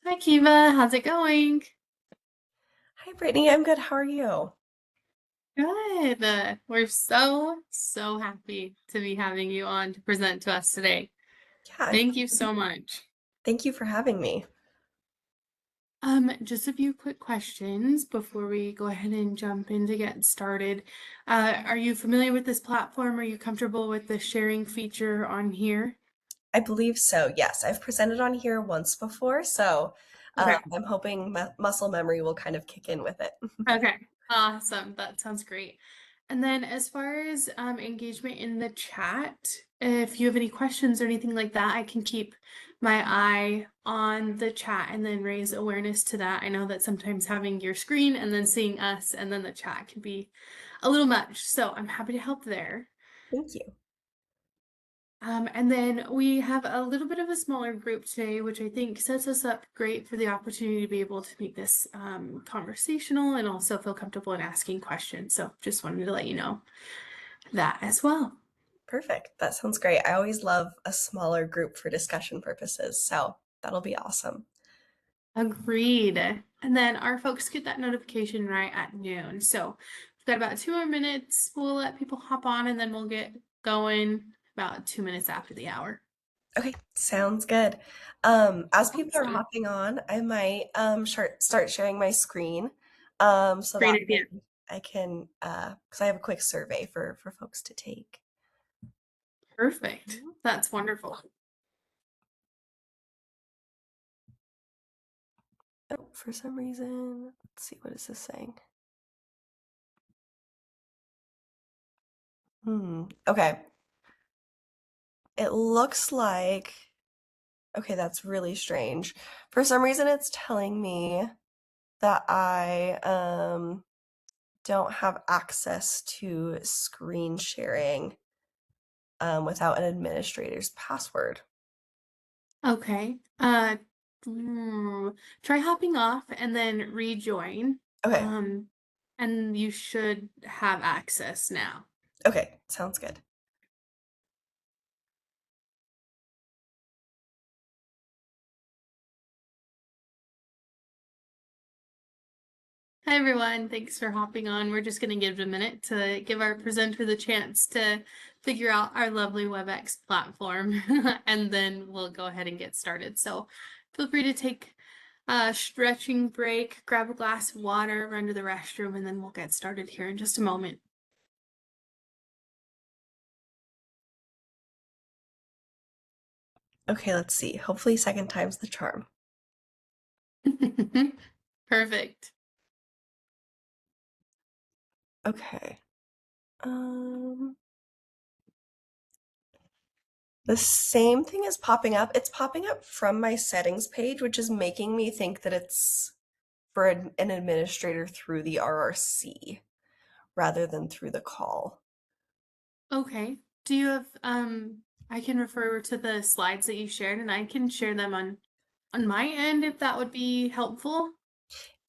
Hi Kiva, how's it going? Hi, Brittany. I'm good. How are you? Good. We're so happy to be having you on to present to us today. Yeah, Thank you so much. thank you for having me. Just a few quick questions before we go ahead and jump in to get started. Are you familiar with this platform? Are you comfortable with the sharing feature on here? I believe so. Yes, I've presented on here once before, so Okay. I'm hoping muscle memory will kind of kick in with it. Okay, awesome. That sounds great. And then as far as engagement in the chat, if you have any questions or anything like that, I can keep my eye on the chat and then raise awareness to that. I know that sometimes having your screen and then seeing us and then the chat can be a little much, so I'm happy to help there. Thank you. And then we have a little bit of a smaller group today, which I think sets us up great for the opportunity to be able to make this conversational and also feel comfortable in asking questions. So just wanted to let you know that as well. Perfect. That sounds great. I always love a smaller group for discussion purposes, so that'll be awesome. Agreed. And then our folks get that notification right at noon. So we've got about 2 more minutes. We'll let people hop on and then we'll get going about 2 minutes after the hour. Okay, sounds good. As people are Awesome. hopping on, I might start sharing my screen, so that Great idea. way I can because I have a quick survey for folks to take. Perfect. That's wonderful. Oh, for some reason, let's see, what is this saying? Okay. It looks like, okay, that's really strange. For some reason, it's telling me that I don't have access to screen sharing without an administrator's password. Okay. Try hopping off and then rejoin. Okay, Um, and you should have access now. okay, sounds good. Hi everyone, thanks for hopping on. We're just going to give it a minute to give our presenter the chance to figure out our lovely WebEx platform, and then we'll go ahead and get started. So feel free to take a stretching break, grab a glass of water, run to the restroom, and then we'll get started here in just a moment. Okay, let's see. Hopefully, second time's the charm. Perfect. Okay. Um, the same thing is popping up. It's popping up from my settings page, which is making me think that it's for an administrator through the RRC rather than through the call. Okay. Do you have I can refer to the slides that you shared and I can share them on my end if that would be helpful.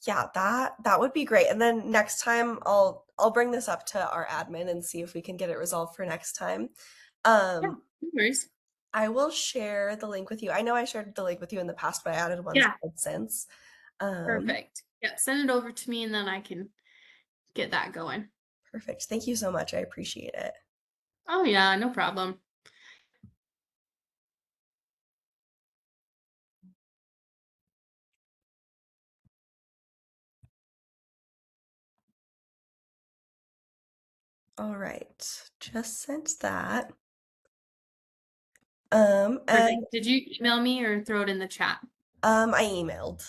Yeah, that would be great. And then next time I'll bring this up to our admin and see if we can get it resolved for next time. Yeah, Um, no worries. I will share the link with you. I know I shared the link with you in the past, but I added one Yeah, slide since. Um, perfect. Yeah, send it over to me and then I can get that going. Perfect. Thank you so much. I appreciate it. Oh yeah, no problem. All right. Just sent that. And Perfect. Did you email me or throw it in the chat? I emailed.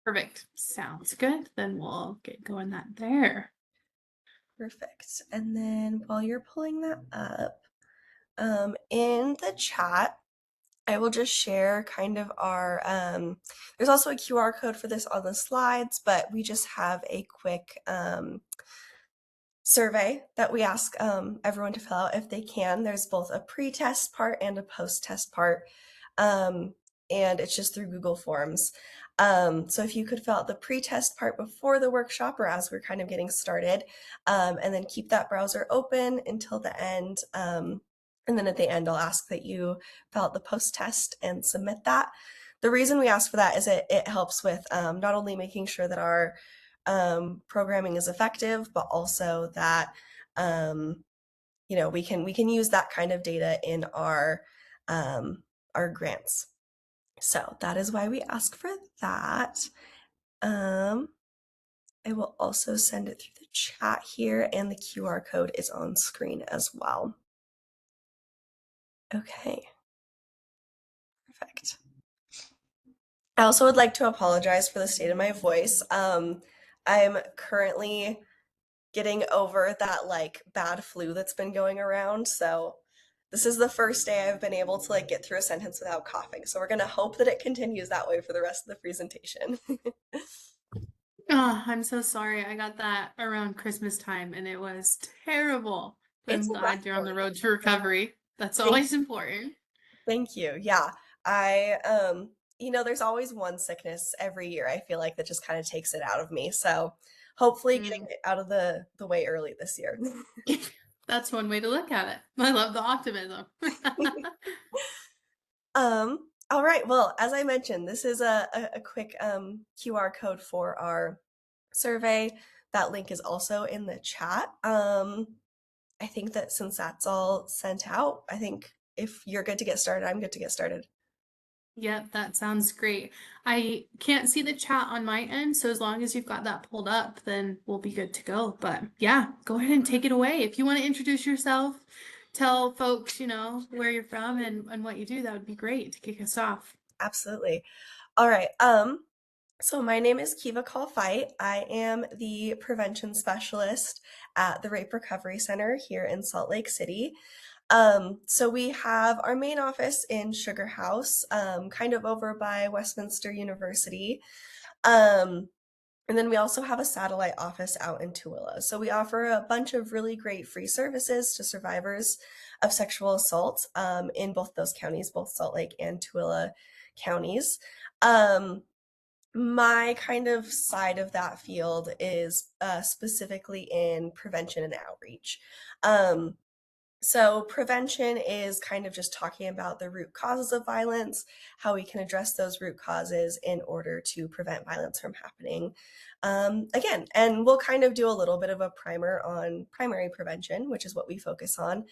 Perfect. Sounds good. Then we'll get going that there. Perfect. And then while you're pulling that up, in the chat, I will just share kind of our, there's also a QR code for this on the slides, but we just have a quick survey that we ask everyone to fill out if they can. There's both a pre-test part and a post-test part, um, and it's just through Google Forms. So if you could fill out the pre-test part before the workshop or as we're kind of getting started, and then keep that browser open until the end. And then at the end, I'll ask that you fill out the post-test and submit that. the reason we ask for that is it helps with not only making sure that our programming is effective, but also that um, we can use that kind of data in our grants. So that is why we ask for that. Um, I will also send it through the chat here, and the QR code is on screen as well. Okay, perfect. I also would like to apologize for the state of my voice. I'm currently getting over that like bad flu that's been going around, so this is the first day I've been able to like get through a sentence without coughing. So we're gonna hope that it continues that way for the rest of the presentation. Oh, I'm so sorry. I got that around Christmas time and it was terrible. But It's I'm a rough glad you're on the one. road to recovery. That's Thank always important. Thank you. Yeah. There's always one sickness every year, I feel like, that just kind of takes it out of me. So hopefully getting Mm. it out of the way early this year. That's one way to look at it. I love the optimism. All right. Well, as I mentioned, this is a quick QR code for our survey. That link is also in the chat. I think that since that's all sent out, I think if you're good to get started, I'm good to get started. Yep, that sounds great. I can't see the chat on my end, so as long as you've got that pulled up, then we'll be good to go. But yeah, go ahead and take it away. If you want to introduce yourself, tell folks, where you're from and what you do, that would be great to kick us off. Absolutely. All right. So my name is Kiva Fight. I am the prevention specialist at the Rape Recovery Center here in Salt Lake City. So we have our main office in Sugar House, kind of over by Westminster University. Um, and then we also have a satellite office out in Tooele. So we offer a bunch of really great free services to survivors of sexual assault in both those counties, both Salt Lake and Tooele counties. Um, my kind of side of that field is specifically in prevention and outreach. Um, so, prevention is kind of just talking about the root causes of violence, how we can address those root causes in order to prevent violence from happening again. And we'll kind of do a little bit of a primer on primary prevention, which is what we focus on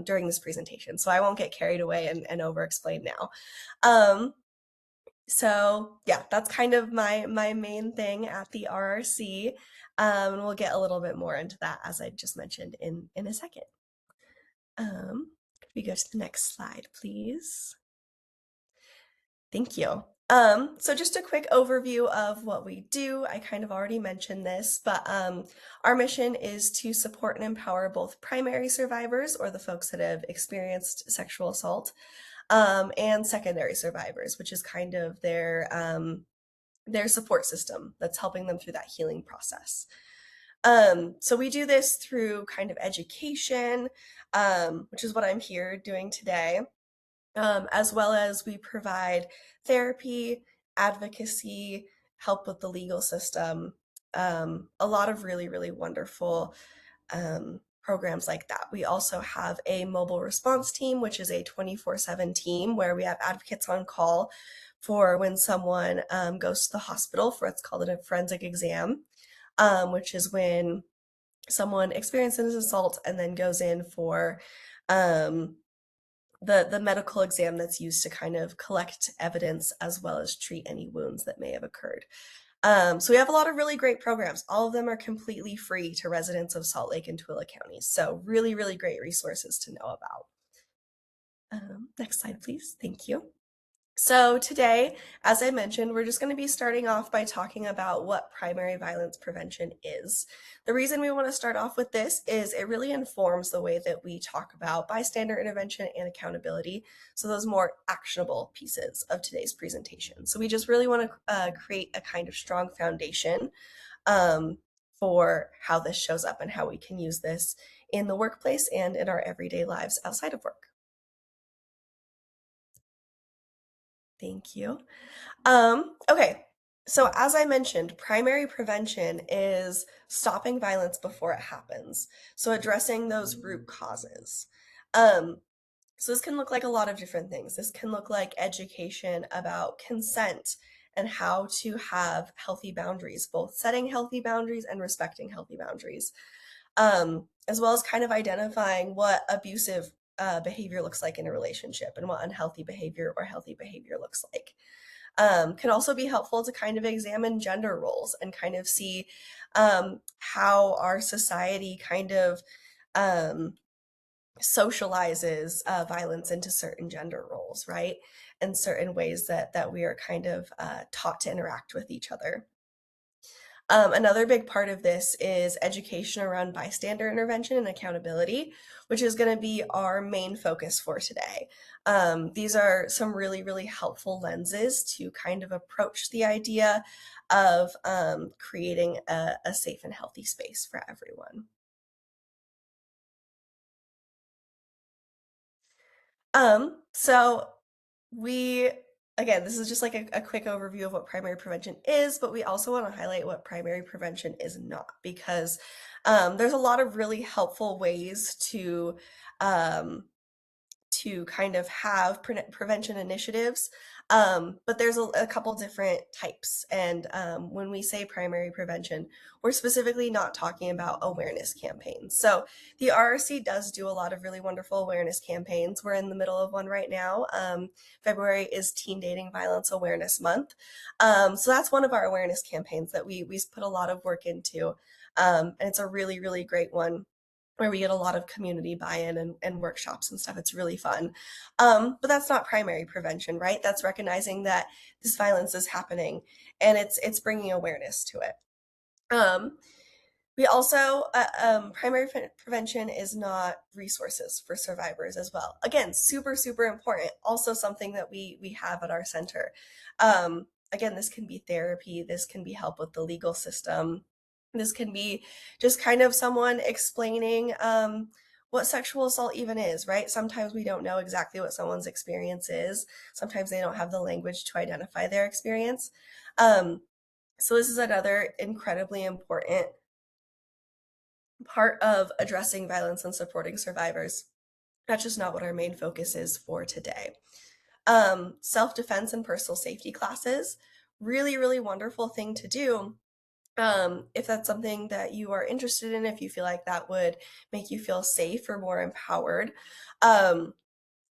during this presentation. So, I won't get carried away and over explain now. So yeah, that's kind of my main thing at the RRC. And we'll get a little bit more into that as I just mentioned in a second. Could we go to the next slide, please? Thank you. So just a quick overview of what we do. I kind of already mentioned this, but our mission is to support and empower both primary survivors, or the folks that have experienced sexual assault, and secondary survivors, which is kind of their support system that's helping them through that healing process. So we do this through kind of education, which is what I'm here doing today, as well as we provide therapy, advocacy, help with the legal system, a lot of really, really wonderful programs like that. We also have a mobile response team, which is a 24/7 team where we have advocates on call for when someone goes to the hospital for what's called a forensic exam, which is when someone experiences assault and then goes in for um, the medical exam that's used to kind of collect evidence as well as treat any wounds that may have occurred. So we have a lot of really great programs. All of them are completely free to residents of Salt Lake and Tooele counties. So really, really great resources to know about. Next slide, please. Thank you. So today, as I mentioned, we're just going to be starting off by talking about what primary violence prevention is. The reason we want to start off with this is it really informs the way that we talk about bystander intervention and accountability. So those more actionable pieces of today's presentation. So we just really want to create a kind of strong foundation for how this shows up and how we can use this in the workplace and in our everyday lives outside of work. Thank you. Okay, so as I mentioned, primary prevention is stopping violence before it happens. So addressing those root causes. Um, So this can look like a lot of different things. This can look like education about consent and how to have healthy boundaries, both setting healthy boundaries and respecting healthy boundaries, as well as kind of identifying what abusive behavior looks like in a relationship and what unhealthy behavior or healthy behavior looks like. Can also be helpful to kind of examine gender roles and kind of see how our society kind of um, socializes violence into certain gender roles, right? And certain ways that we are kind of taught to interact with each other. Another big part of this is education around bystander intervention and accountability, which is going to be our main focus for today. These are some really, really helpful lenses to kind of approach the idea of creating a safe and healthy space for everyone. So we, again, this is just like a quick overview of what primary prevention is, but we also want to highlight what primary prevention is not, because there's a lot of really helpful ways um, to kind of have prevention initiatives. But there's a couple different types. And when we say primary prevention, we're specifically not talking about awareness campaigns. So the RRC does do a lot of really wonderful awareness campaigns. We're in the middle of one right now. February is Teen Dating Violence Awareness Month. So that's one of our awareness campaigns that we put a lot of work into. And it's a really, really great one where we get a lot of community buy-in and workshops and stuff. It's really fun. But that's not primary prevention, right? That's recognizing that this violence is happening and it's bringing awareness to it. Um, we also, primary prevention is not resources for survivors as well. Again, super, super important. Also something that we have at our center. Again, this can be therapy. This can be help with the legal system. This can be just kind of someone explaining what sexual assault even is, right? Sometimes we don't know exactly what someone's experience is. Sometimes they don't have the language to identify their experience. Um, so this is another incredibly important part of addressing violence and supporting survivors. That's just not what our main focus is for today. Self-defense and personal safety classes, really, really wonderful thing to do. If that's something that you are interested in, if you feel like that would make you feel safe or more empowered. Um,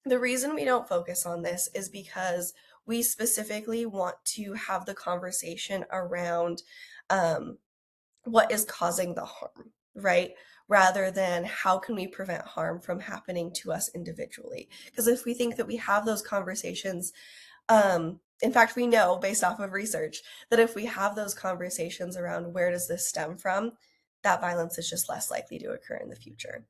the reason we don't focus on this is because we specifically want to have the conversation around um, what is causing the harm, right? Rather than how can we prevent harm from happening to us individually? Because if we think that we have those conversations, in fact, we know based off of research that if we have those conversations around where does this stem from, that violence is just less likely to occur in the future.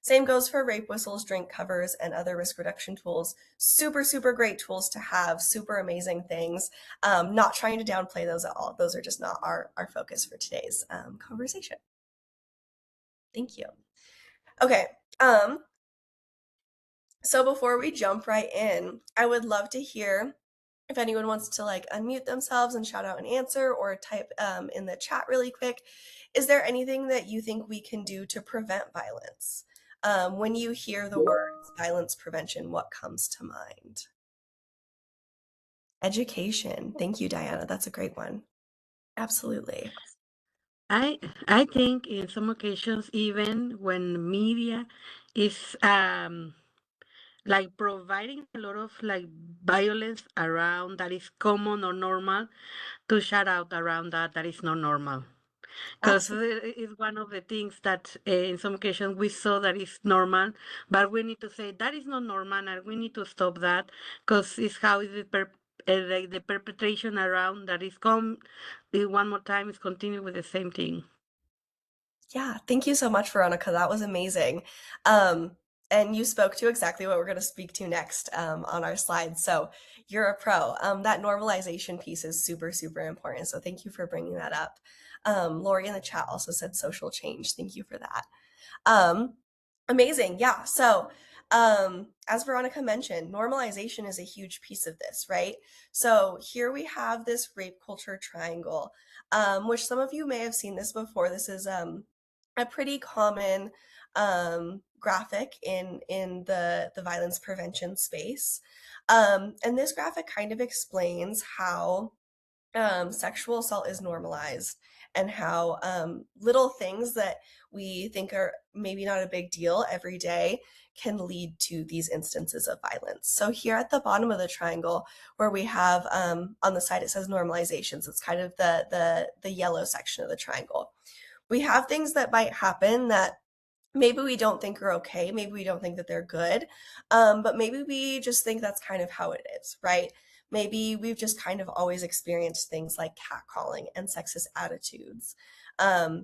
Same goes for rape whistles, drink covers, and other risk reduction tools. Super, super great tools to have, super amazing things. Not trying to downplay those at all. Those are just not our focus for today's conversation. Thank you. Okay. So before we jump right in, I would love to hear if anyone wants to like unmute themselves and shout out an answer or type in the chat really quick. Is there anything that you think we can do to prevent violence? When you hear the words violence prevention, what comes to mind? Education. Thank you, Diana. That's a great one. Absolutely. I I think in some occasions, even when media is like providing a lot of like violence around that is common or normal, to shout out around that is not normal. Because Absolutely. it's one of the things that in some occasions we saw that is normal, but we need to say that is not normal and we need to stop that because it's how is like the perpetration around that is come one more time is continue with the same thing. Yeah, thank you so much, Veronica. That was amazing. Um, and you spoke to exactly what we're going to speak to next on our slides. So you're a pro. That normalization piece is super, super important. So thank you for bringing that up. Lori in the chat also said social change. Thank you for that. Um, Amazing. Yeah. So, as Veronica mentioned, normalization is a huge piece of this, right? So here we have this rape culture triangle, which some of you may have seen this before. This is a pretty common graphic in the violence prevention space. And this graphic kind of explains how sexual assault is normalized and how little things that we think are maybe not a big deal every day can lead to these instances of violence. So here at the bottom of the triangle, where we have on the side it says normalizations, it's kind of the yellow section of the triangle. We have things that might happen that maybe we don't think are okay, maybe we don't think that they're good, but maybe we just think that's kind of how it is, right? Maybe we've just kind of always experienced things like catcalling and sexist attitudes.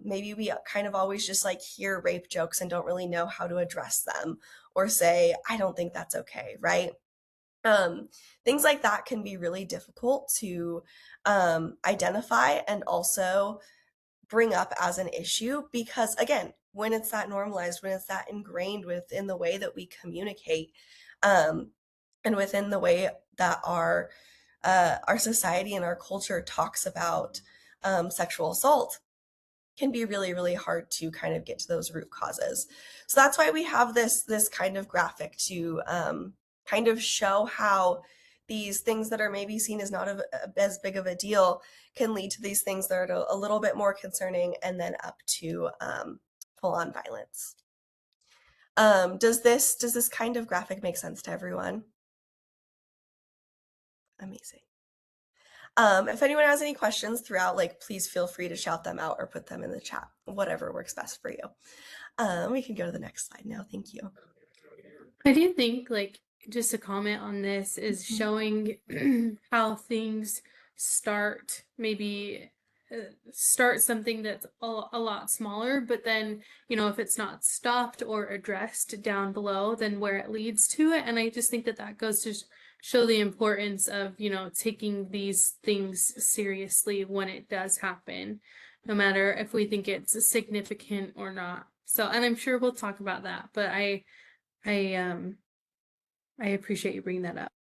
Maybe we kind of always just like hear rape jokes and don't really know how to address them or say, I don't think that's okay, right? Um, Things like that can be really difficult to identify and also bring up as an issue because, again, when it's that normalized, when it's that ingrained within the way that we communicate, um, and within the way that our society and our culture talks about sexual assault, can be really, really hard to kind of get to those root causes. So that's why we have this kind of graphic to kind of show how these things that are maybe seen as not as big of a deal can lead to these things that are a little bit more concerning and then up to full-on violence. Does this kind of graphic make sense to everyone? Amazing. If anyone has any questions throughout, like, please feel free to shout them out or put them in the chat, whatever works best for you. We can go to the next slide now. Thank you. I do think, like, just a comment on this is Mhm. showing how things start, maybe start something that's a lot smaller, but then, if it's not stopped or addressed down below, then where it leads to it. And I just think that that goes to show the importance of, taking these things seriously when it does happen, no matter if we think it's significant or not. So, and I'm sure we'll talk about that, but I appreciate you bringing that up.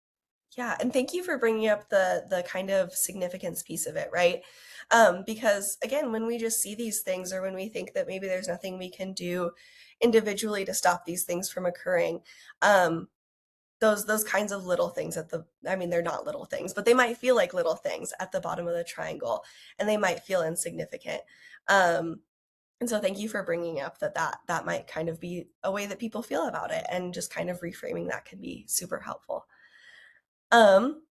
Yeah, and thank you for bringing up the kind of significance piece of it, right? Because again, when we just see these things or when we think that maybe there's nothing we can do individually to stop these things from occurring, um, those kinds of little things I mean, they're not little things, but they might feel like little things at the bottom of the triangle, and they might feel insignificant. Um, and so thank you for bringing up that might kind of be a way that people feel about it, and just kind of reframing that can be super helpful. Um,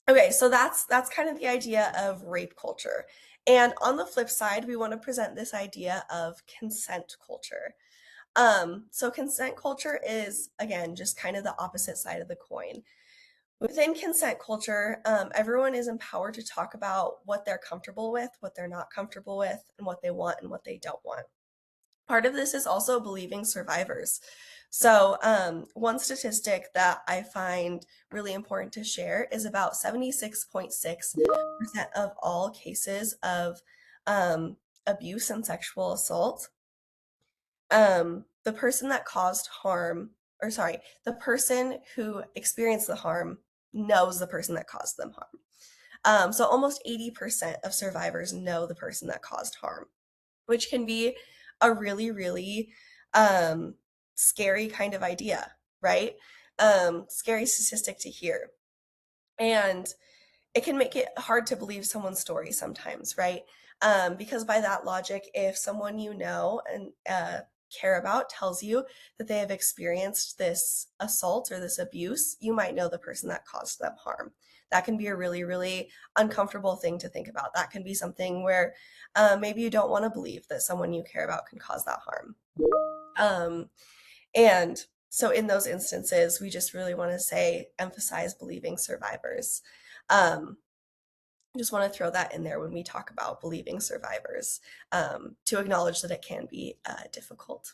okay, so that's kind of the idea of rape culture. And on the flip side, we want to present this idea of consent culture. So consent culture is, again, just kind of the opposite side of the coin. Within consent culture, everyone is empowered to talk about what they're comfortable with, what they're not comfortable with, and what they want and what they don't want. Part of this is also believing survivors. So, one statistic that I find really important to share is about 76.6% of all cases of abuse and sexual assault, the person that caused harm, or sorry, the person who experienced the harm knows the person that caused them harm. So almost 80% of survivors know the person that caused harm, which can be a really, really scary kind of idea, right? Scary statistic to hear. And it can make it hard to believe someone's story sometimes, right? Because by that logic, if someone you know and care about tells you that they have experienced this assault or this abuse, you might know the person that caused them harm. That can be a really, really uncomfortable thing to think about. That can be something where maybe you don't want to believe that someone you care about can cause that harm. And so in those instances, we just really want to emphasize believing survivors. Just want to throw that in there when we talk about believing survivors, to acknowledge that it can be difficult.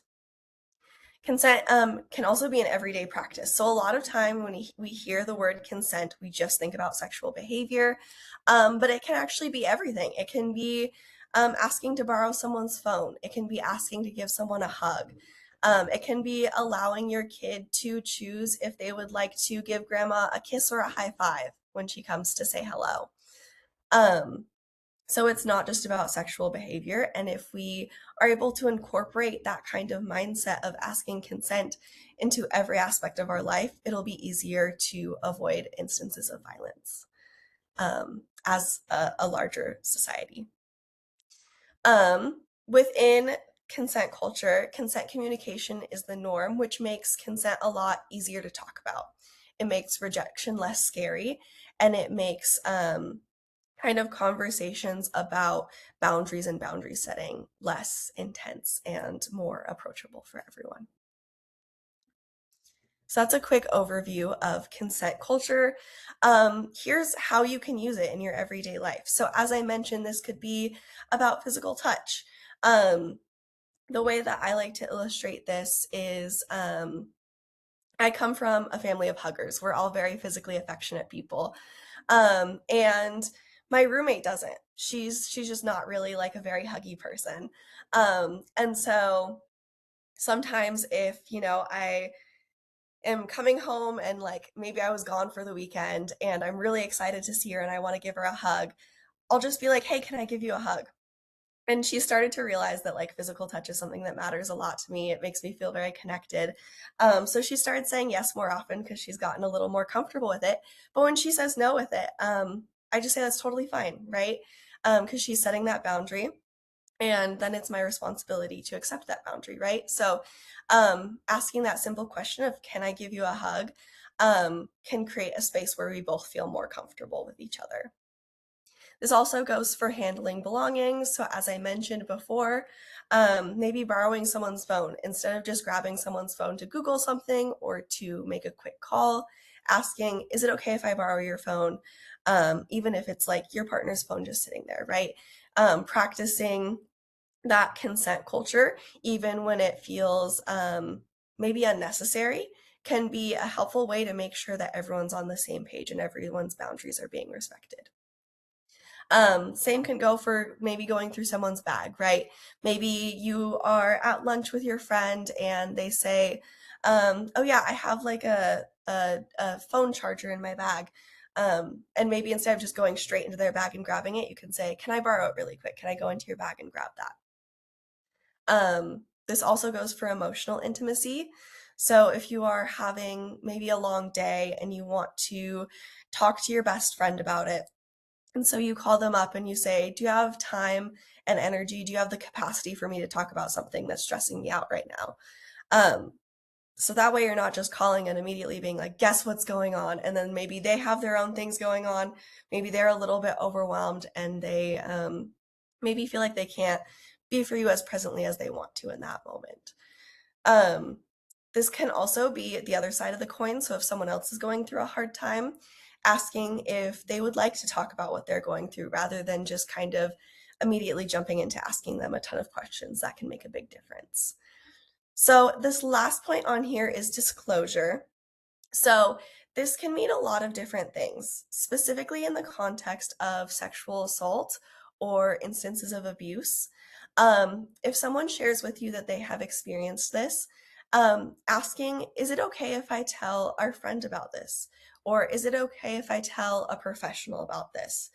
Consent can also be an everyday practice. So a lot of time when we hear the word consent, we just think about sexual behavior, but it can actually be everything. It can be asking to borrow someone's phone. It can be asking to give someone a hug. It can be allowing your kid to choose if they would like to give grandma a kiss or a high five when she comes to say hello. Um, So it's not just about sexual behavior. And if we are able to incorporate that kind of mindset of asking consent into every aspect of our life, it'll be easier to avoid instances of violence as a larger society. Within consent culture, consent communication is the norm, which makes consent a lot easier to talk about. It makes rejection less scary, and it makes kind of conversations about boundaries and boundary setting less intense and more approachable for everyone. So that's a quick overview of consent culture. Here's how you can use it in your everyday life. So as I mentioned, this could be about physical touch. The way that I like to illustrate this is I come from a family of huggers. We're all very physically affectionate people. And my roommate doesn't. She's just not really like a very huggy person. And so sometimes if, I am coming home and like maybe I was gone for the weekend and I'm really excited to see her and I want to give her a hug, I'll just be like, "Hey, can I give you a hug?" And she started to realize that like physical touch is something that matters a lot to me. It makes me feel very connected. So she started saying yes more often because she's gotten a little more comfortable with it. But when she says no with it, I just say that's totally fine, right? Because she's setting that boundary. And then it's my responsibility to accept that boundary, right? So asking that simple question of, can I give you a hug, can create a space where we both feel more comfortable with each other. This also goes for handling belongings. So as I mentioned before, maybe borrowing someone's phone instead of just grabbing someone's phone to Google something or to make a quick call, asking, is it okay if I borrow your phone? Even if it's like your partner's phone just sitting there, right? Practicing that consent culture, even when it feels maybe unnecessary, can be a helpful way to make sure that everyone's on the same page and everyone's boundaries are being respected. Same can go for maybe going through someone's bag, right? Maybe you are at lunch with your friend and they say, oh yeah, I have like a phone charger in my bag. And maybe instead of just going straight into their bag and grabbing it, you can say, can I borrow it really quick? Can I go into your bag and grab that? This also goes for emotional intimacy. So if you are having maybe a long day and you want to talk to your best friend about it, and so you call them up and you say, do you have time and energy? Do you have the capacity for me to talk about something that's stressing me out right now? Um, so that way you're not just calling and immediately being like, guess what's going on? And then maybe they have their own things going on. Maybe they're a little bit overwhelmed and they maybe feel like they can't be for you as presently as they want to in that moment. Um, this can also be the other side of the coin. So if someone else is going through a hard time, asking if they would like to talk about what they're going through rather than just kind of immediately jumping into asking them a ton of questions, that can make a big difference. So this last point on here is disclosure. So this can mean a lot of different things, specifically in the context of sexual assault or instances of abuse. If someone shares with you that they have experienced this, asking, is it okay if I tell our friend about this? Or is it okay if I tell a professional about this?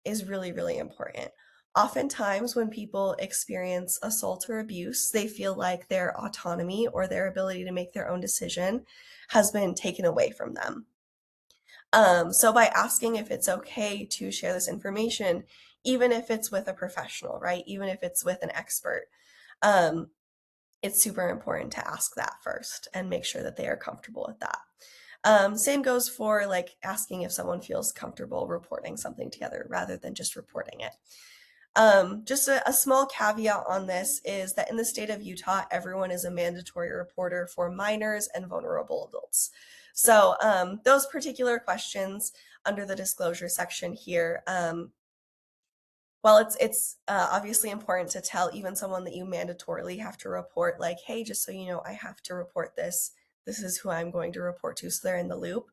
Is really, really important. Oftentimes, when people experience assault or abuse, they feel like their autonomy or their ability to make their own decision has been taken away from them. So by asking if it's okay to share this information, even if it's with a professional, right? Even if it's with an expert, um, it's super important to ask that first and make sure that they are comfortable with that. Same goes for like asking if someone feels comfortable reporting something together rather than just reporting it. Just a small caveat on this is that in the state of Utah, everyone is a mandatory reporter for minors and vulnerable adults. So those particular questions under the disclosure section here, while it's obviously important to tell even someone that you mandatorily have to report, like, hey, just so you know, I have to report this. This is who I'm going to report to, so they're in the loop.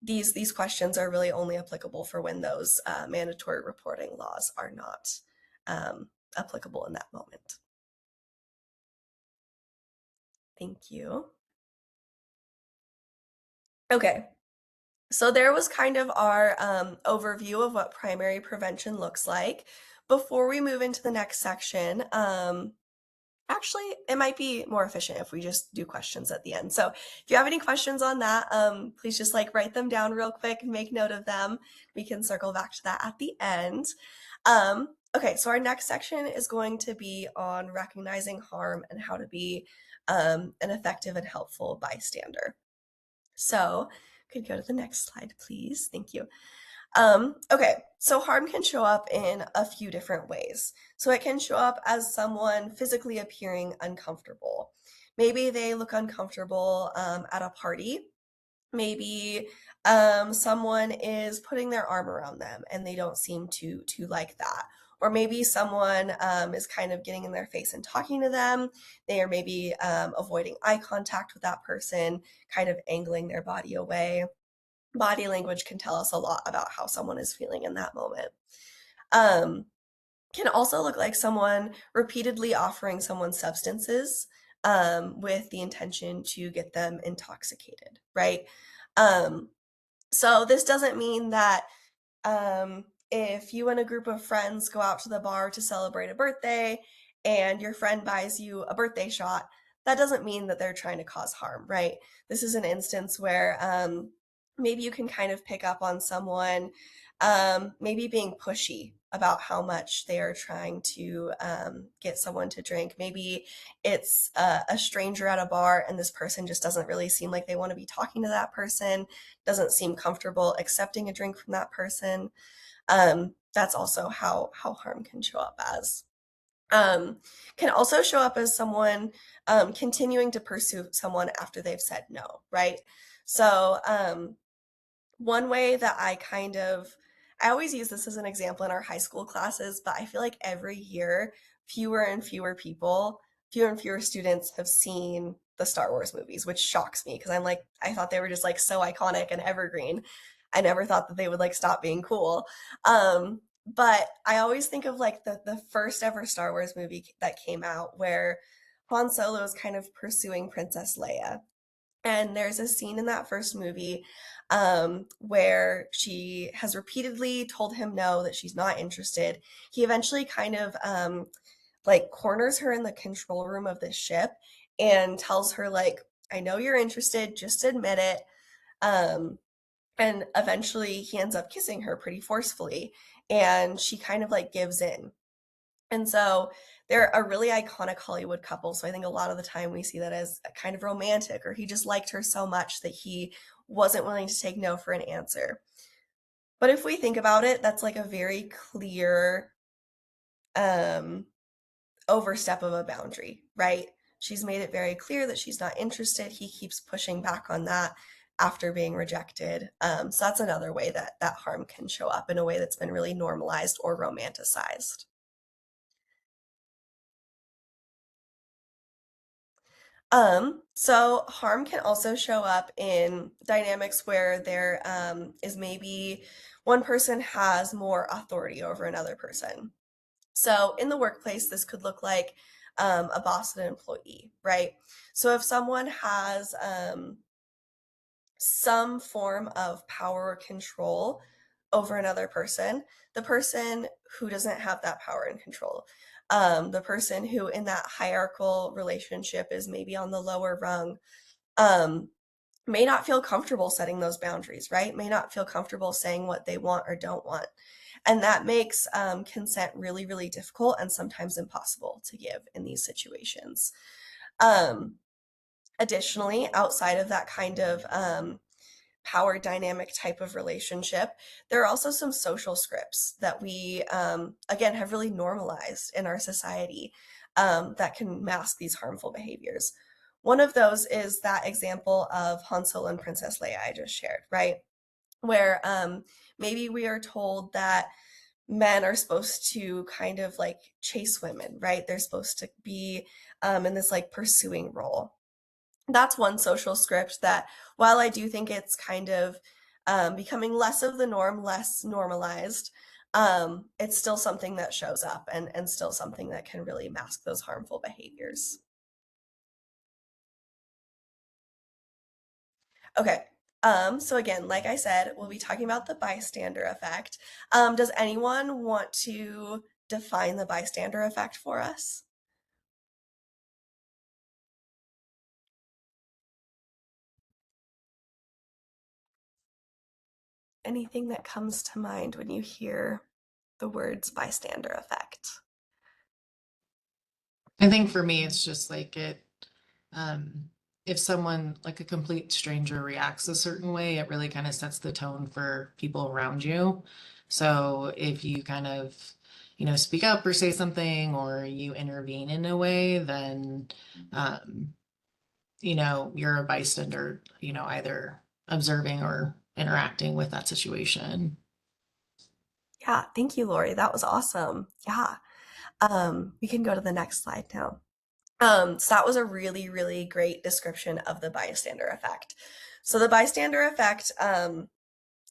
These questions are really only applicable for when those mandatory reporting laws are not applicable in that moment. Thank you. Okay, So there was kind of our overview of what primary prevention looks like. Before we move into the next section, actually, it might be more efficient if we just do questions at the end. So if you have any questions on that, please just like write them down real quick and make note of them. We can circle back to that at the end. Okay, so our next section is going to be on recognizing harm and how to be an effective and helpful bystander. So could go to the next slide, please. Thank you. Okay, so harm can show up in a few different ways. So it can show up as someone physically appearing uncomfortable. Maybe they look uncomfortable at a party. Maybe someone is putting their arm around them and they don't seem to like that. Or maybe someone is kind of getting in their face and talking to them. They are maybe avoiding eye contact with that person, kind of angling their body away. Body language can tell us a lot about how someone is feeling in that moment. Um, can also look like someone repeatedly offering someone substances with the intention to get them intoxicated, right? Um, so this doesn't mean that if you and a group of friends go out to the bar to celebrate a birthday and your friend buys you a birthday shot, that doesn't mean that they're trying to cause harm, right? This is an instance where maybe you can kind of pick up on someone maybe being pushy about how much they are trying to get someone to drink. Maybe it's a stranger at a bar and this person just doesn't really seem like they want to be talking to that person, doesn't seem comfortable accepting a drink from that person. That's also how harm can show up as. Can also show up as someone continuing to pursue someone after they've said no, right? So one way that I always use this as an example in our high school classes, but I feel like every year, fewer and fewer people, fewer and fewer students have seen the Star Wars movies, which shocks me because I'm like, I thought they were just like so iconic and evergreen. I never thought that they would like stop being cool. But I always think of like the first ever Star Wars movie that came out where Han Solo is kind of pursuing Princess Leia. And there's a scene in that first movie where she has repeatedly told him no, that she's not interested. He eventually kind of like corners her in the control room of this ship and tells her like, I know you're interested, just admit it. Um, and eventually he ends up kissing her pretty forcefully and she kind of like gives in. And so they're a really iconic Hollywood couple. So I think a lot of the time we see that as a kind of romantic, or he just liked her so much that he wasn't willing to take no for an answer. But if we think about it, that's like a very clear um, overstep of a boundary, right? She's made it very clear that she's not interested. He keeps pushing back on that after being rejected. So that's another way that harm can show up in a way that's been really normalized or romanticized. So harm can also show up in dynamics where there is maybe one person has more authority over another person. So in the workplace, this could look like a boss and an employee, right? So if someone has some form of power or control over another person, the person who doesn't have that power and control, the person who in that hierarchical relationship is maybe on the lower rung, um, may not feel comfortable setting those boundaries, right? May not feel comfortable saying what they want or don't want. And that makes consent really, really difficult and sometimes impossible to give in these situations. Um, Additionally, outside of that kind of power dynamic type of relationship, there are also some social scripts that we, again, have really normalized in our society that can mask these harmful behaviors. One of those is that example of Han Solo and Princess Leia I just shared, right? Where maybe we are told that men are supposed to kind of like chase women, right? They're supposed to be in this like pursuing role. That's one social script that, while I do think it's kind of becoming less of the norm, less normalized, it's still something that shows up and still something that can really mask those harmful behaviors. Okay, So again, like I said, we'll be talking about the bystander effect. Does anyone want to define the bystander effect for us? Anything that comes to mind when you hear the words bystander effect? I think for me, it's just like um, if someone, like a complete stranger, reacts a certain way, it really kind of sets the tone for people around you. So if you kind of, speak up or say something or you intervene in a way, then, um, you're a bystander, either observing or interacting with that situation. Yeah, thank you, Lori. That was awesome. Yeah. We can go to the next slide now. So that was a really, really great description of the bystander effect. So the bystander effect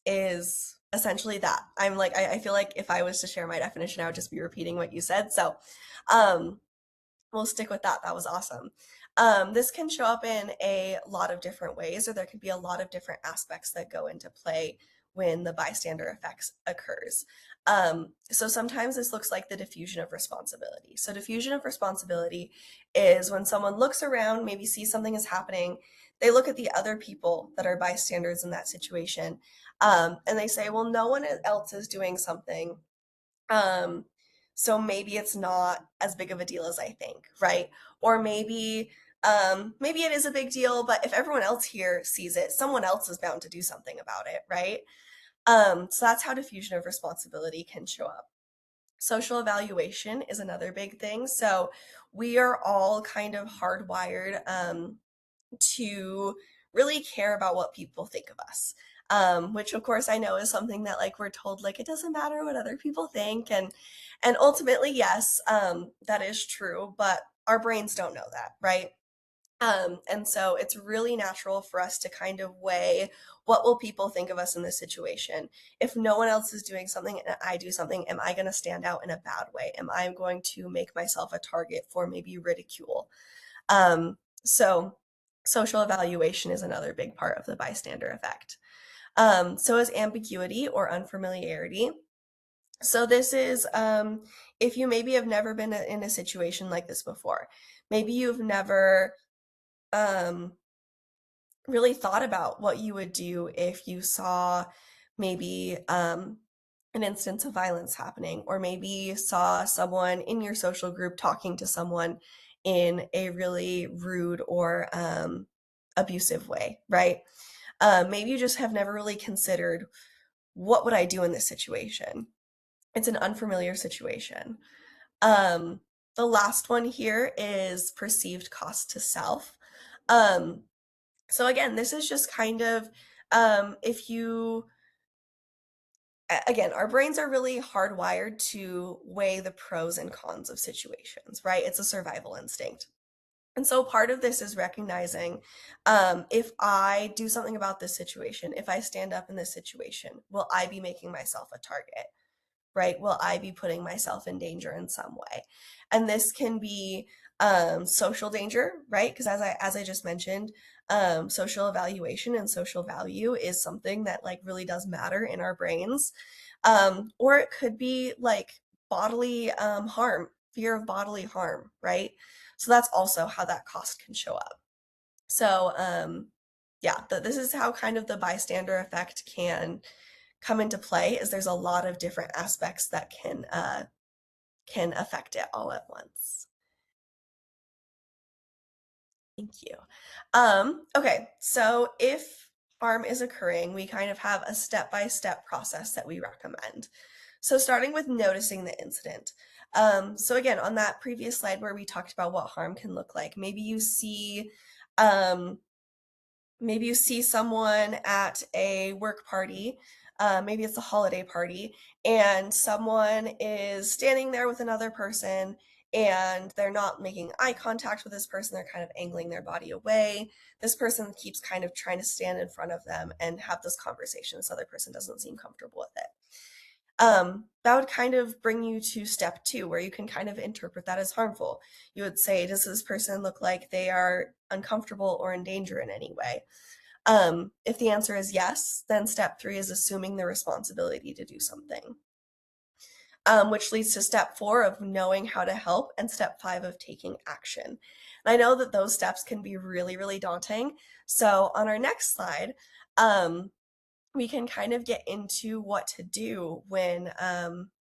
is essentially that. I feel like if I was to share my definition, I would just be repeating what you said. So um, we'll stick with that. That was awesome. This can show up in a lot of different ways, or there could be a lot of different aspects that go into play when the bystander effects occurs. So sometimes this looks like the diffusion of responsibility. So diffusion of responsibility is when someone looks around, maybe sees something is happening, they look at the other people that are bystanders in that situation, and they say, well, no one else is doing something. Um, so maybe it's not as big of a deal as I think, right? Or maybe it is a big deal, but if everyone else here sees it, someone else is bound to do something about it, right? So that's how diffusion of responsibility can show up. Social evaluation is another big thing. So we are all kind of hardwired to really care about what people think of us. Which of course I know is something that like we're told like it doesn't matter what other people think, and ultimately yes, that is true, but our brains don't know that, right? And so it's really natural for us to kind of weigh what will people think of us in this situation. If no one else is doing something and I do something, am I going to stand out in a bad way? Am I going to make myself a target for maybe ridicule? So social evaluation is another big part of the bystander effect. So is ambiguity or unfamiliarity. So this is if you maybe have never been in a situation like this before. Maybe you've never um, really thought about what you would do if you saw maybe an instance of violence happening, or maybe saw someone in your social group talking to someone in a really rude or abusive way, right? Maybe you just have never really considered what would I do in this situation. It's an unfamiliar situation. Um, the last one here is perceived cost to self. Um, so again, this is just kind of if you again, our brains are really hardwired to weigh the pros and cons of situations, right? It's a survival instinct. And so part of this is recognizing if I do something about this situation, if I stand up in this situation, will I be making myself a target? Right? Will I be putting myself in danger in some way? And this can be social danger, right? Because as I just mentioned, social evaluation and social value is something that like really does matter in our brains. Or it could be like bodily harm, fear of bodily harm, right? So that's also how that cost can show up. So yeah, this is how kind of the bystander effect can come into play, is there's a lot of different aspects that can affect it all at once. Thank you. Okay, so if harm is occurring, we kind of have a step-by-step process that we recommend. So starting with noticing the incident. So again, on that previous slide where we talked about what harm can look like, um, maybe you see someone at a work party, maybe it's a holiday party, and someone is standing there with another person and they're not making eye contact with this person. They're kind of angling their body away. This person keeps kind of trying to stand in front of them and have this conversation. This other person doesn't seem comfortable with it. That would kind of bring you to step 2, where you can kind of interpret that as harmful. You would say, does this person look like they are uncomfortable or in danger in any way? If the answer is yes, then step 3 is assuming the responsibility to do something, which leads to step 4 of knowing how to help and step 5 of taking action. And I know that those steps can be really, really daunting. So on our next slide, we can kind of get into what to do when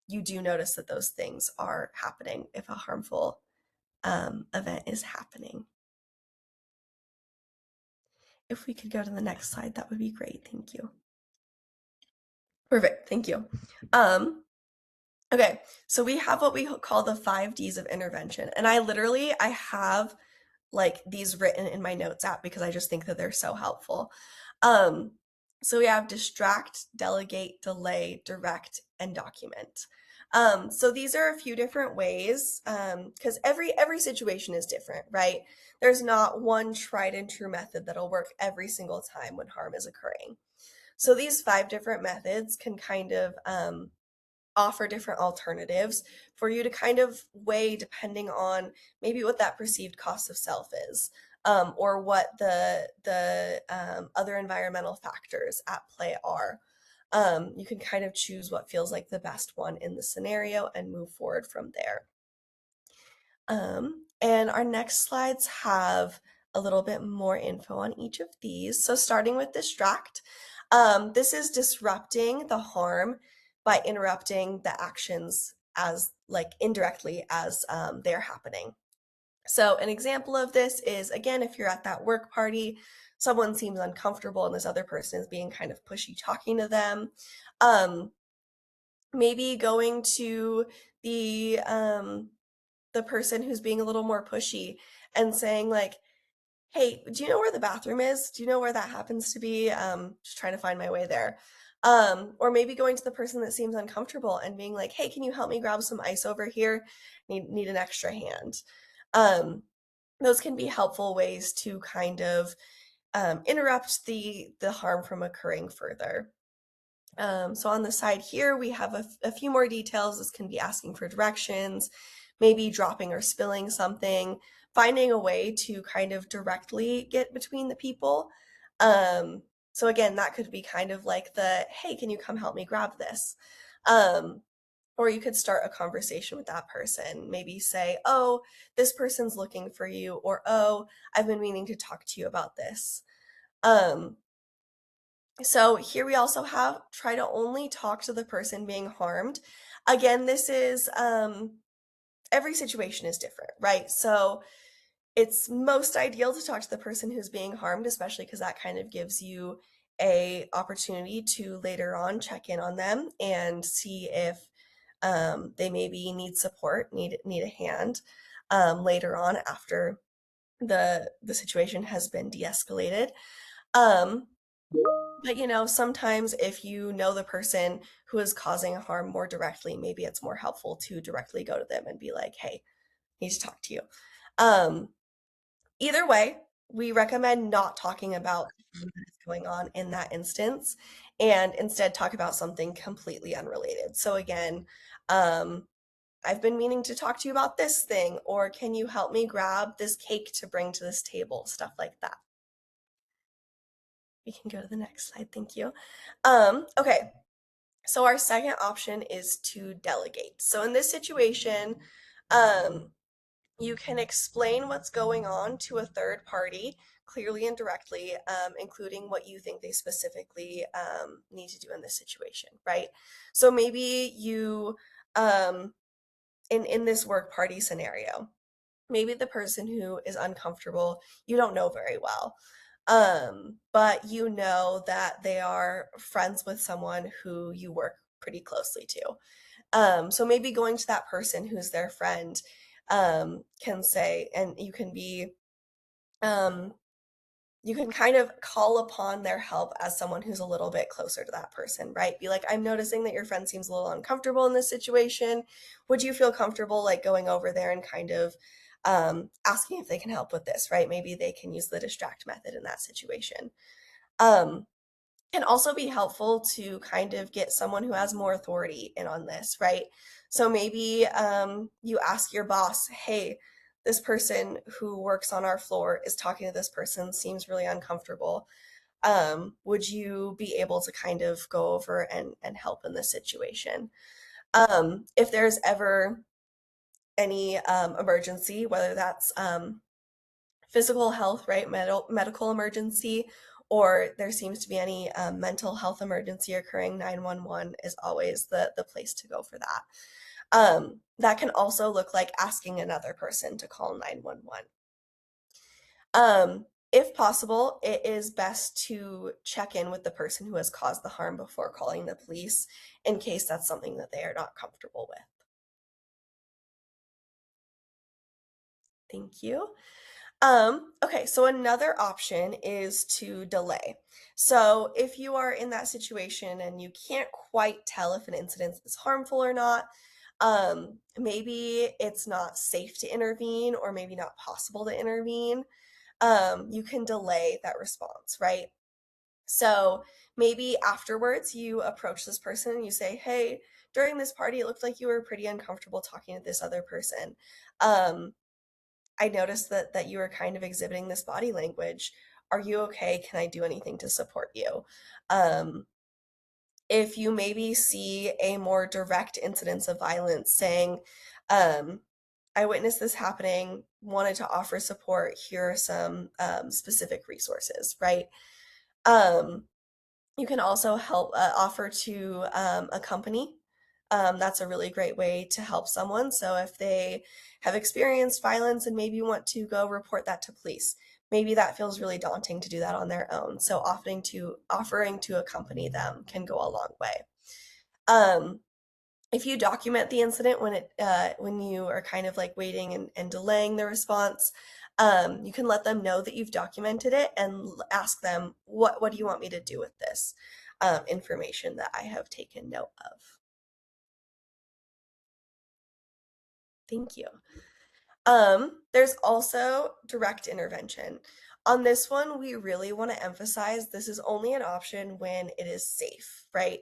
you do notice that those things are happening, if a harmful event is happening. If we could go to the next slide, that would be great. Thank you. Perfect. Thank you. Okay, so we have what we call the 5 Ds of intervention. And I have like these written in my notes app because I just think that they're so helpful. So we have distract, delegate, delay, direct, and document. So these are a few different ways because every situation is different, right? There's not one tried and true method that'll work every single time when harm is occurring. So these 5 different methods can kind of offer different alternatives for you to kind of weigh depending on maybe what that perceived cost of self is, or what the other environmental factors at play are. You can kind of choose what feels like the best one in the scenario and move forward from there. And our next slides have a little bit more info on each of these. So starting with distract, this is disrupting the harm by interrupting the actions as like indirectly as they're happening. So an example of this is, again, if you're at that work party, someone seems uncomfortable and this other person is being kind of pushy talking to them. Maybe going to the person who's being a little more pushy and saying like, hey, do you know where the bathroom is? Do you know where that happens to be? Just trying to find my way there. Or maybe going to the person that seems uncomfortable and being like, hey, can you help me grab some ice over here? Need an extra hand. Those can be helpful ways to kind of interrupt the harm from occurring further. So on the side here, we have a few more details. This can be asking for directions, maybe dropping or spilling something, finding a way to kind of directly get between the people. So again, that could be kind of like the, hey, can you come help me grab this? Or you could start a conversation with that person. Maybe say, oh, this person's looking for you, or oh, I've been meaning to talk to you about this. So here we also have try to only talk to the person being harmed. Again, this is every situation is different, right? So it's most ideal to talk to the person who's being harmed, especially because that kind of gives you a opportunity to later on check in on them and see if they maybe need support, need a hand later on after the situation has been de-escalated. But sometimes if you know the person who is causing harm more directly, maybe it's more helpful to directly go to them and be like, hey, I need to talk to you. Either way, we recommend not talking about what is going on in that instance and instead talk about something completely unrelated. So again, I've been meaning to talk to you about this thing, or can you help me grab this cake to bring to this table? Stuff like that. We can go to the next slide. Thank you. Okay. So our second option is to delegate. So in this situation, you can explain what's going on to a third party clearly and directly, including what you think they specifically need to do in this situation, right? So maybe you, in this work party scenario, maybe the person who is uncomfortable, you don't know very well. But you know that they are friends with someone who you work pretty closely to. So maybe going to that person who's their friend can say, and you can kind of call upon their help as someone who's a little bit closer to that person, right? Be like, I'm noticing that your friend seems a little uncomfortable in this situation. Would you feel comfortable like going over there and kind of asking if they can help with this, right? Maybe they can use the distract method in that situation. Can also be helpful to kind of get someone who has more authority in on this, right? So maybe you ask your boss, hey, this person who works on our floor is talking to this person, seems really uncomfortable. Would you be able to kind of go over and help in this situation? If there's ever any emergency, whether that's physical health, right, medical emergency, or there seems to be any mental health emergency occurring, 911 is always the place to go for that. That can also look like asking another person to call 911. If possible, it is best to check in with the person who has caused the harm before calling the police in case that's something that they are not comfortable with. Thank you. Okay, so another option is to delay. So if you are in that situation and you can't quite tell if an incident is harmful or not, maybe it's not safe to intervene or maybe not possible to intervene, you can delay that response, right? So maybe afterwards you approach this person and you say, hey, during this party, it looked like you were pretty uncomfortable talking to this other person. I noticed that you were kind of exhibiting this body language. Are you okay? Can I do anything to support you? If you maybe see a more direct incidence of violence, saying, I witnessed this happening, wanted to offer support, here are some specific resources, right? You can also help offer to accompany. That's a really great way to help someone. So if they have experienced violence and maybe want to go report that to police, maybe that feels really daunting to do that on their own. So offering to accompany them can go a long way. If you document the incident when you are kind of like waiting and delaying the response, you can let them know that you've documented it and ask them, what do you want me to do with this information that I have taken note of? Thank you. There's also direct intervention. On this one, we really want to emphasize this is only an option when it is safe, right?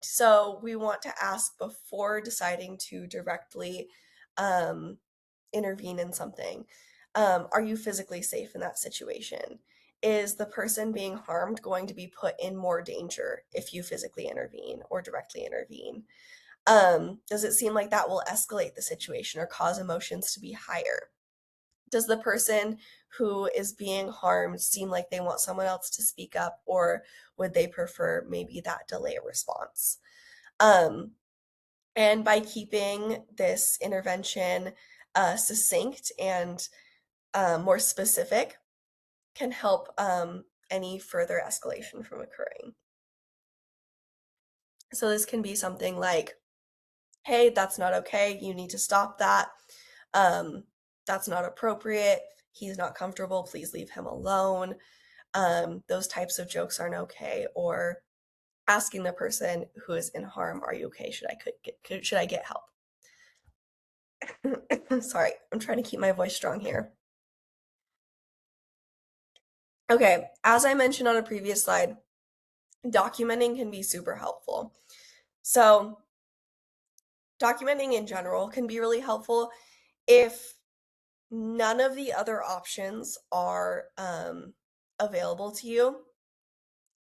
So we want to ask before deciding to directly intervene in something. Are you physically safe in that situation? Is the person being harmed going to be put in more danger if you physically intervene or directly intervene? Does it seem like that will escalate the situation or cause emotions to be higher? Does the person who is being harmed seem like they want someone else to speak up, or would they prefer maybe that delay response? And by keeping this intervention succinct and more specific, can help any further escalation from occurring. So this can be something like, hey, that's not okay. You need to stop that. That's not appropriate. He's not comfortable. Please leave him alone. Those types of jokes aren't okay. Or asking the person who is in harm, are you okay? Should I get help? Sorry, I'm trying to keep my voice strong here. Okay, as I mentioned on a previous slide, documenting can be super helpful. So documenting in general can be really helpful if none of the other options are available to you,